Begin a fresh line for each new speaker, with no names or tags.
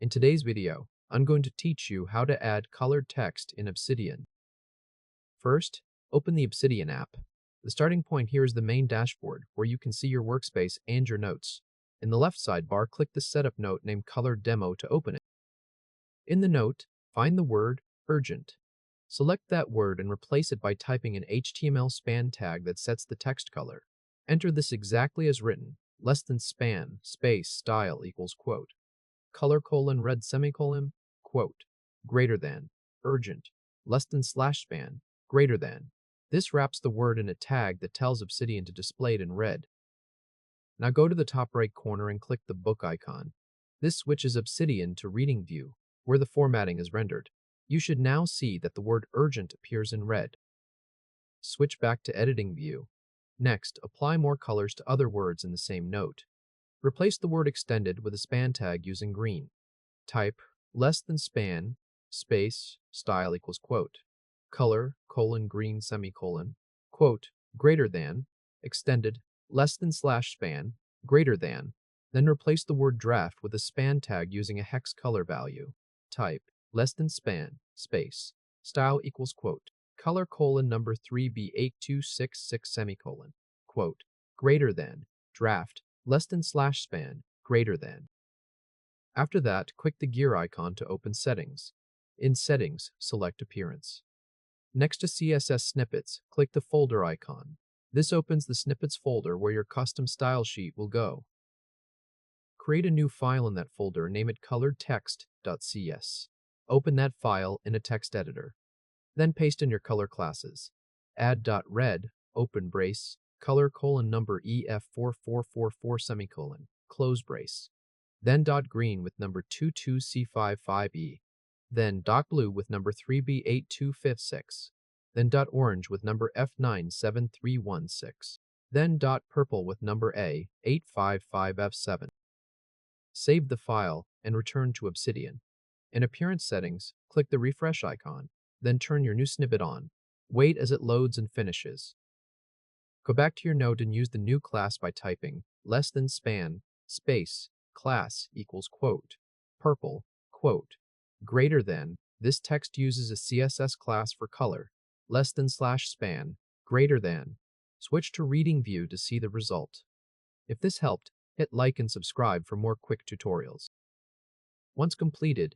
In today's video, I'm going to teach you how to add colored text in Obsidian. First, open the Obsidian app. The starting point here is the main dashboard, where you can see your workspace and your notes. In the left sidebar, click the setup note named Color Demo to open it. In the note, find the word Urgent. Select that word and replace it by typing an HTML span tag that sets the text color. Enter this exactly as written, >span, space, style equals quote. Color : red semicolon, quote, greater than, urgent, >span, greater than. This wraps the word in a tag that tells Obsidian to display it in red. Now go to the top right corner and click the book icon. This switches Obsidian to reading view, where the formatting is rendered. You should now see that the word urgent appears in red. Switch back to editing view. Next, apply more colors to other words in the same note. Replace the word extended with a span tag using green. Type >span, space, style equals quote. Color, green semicolon, quote, greater than, extended, >span, greater than. Then replace the word draft with a span tag using a hex color value. Type >span, space, style equals quote. Color : number 3B8266 semicolon, quote, greater than, draft, >span, greater than. After that, click the gear icon to open Settings. In Settings, select Appearance. Next to CSS Snippets, click the folder icon. This opens the Snippets folder where your custom style sheet will go. Create a new file in that folder and name it coloredtext.cs. Open that file in a text editor. Then paste in your color classes. Add .red, open brace, color : number EF4444 semicolon, close brace. Then .green with number 22C55E. Then .blue with number 3B8256. Then .orange with number F97316. Then .purple with number A855F7. Save the file and return to Obsidian. In Appearance Settings, click the refresh icon, then turn your new snippet on. Wait as it loads and finishes. Go back to your note and use the new class by typing >span, space, class equals quote, purple, quote, greater than. This text uses a CSS class for color, >span, greater than. Switch to reading view to see the result. If this helped, hit like and subscribe for more quick tutorials. Once completed,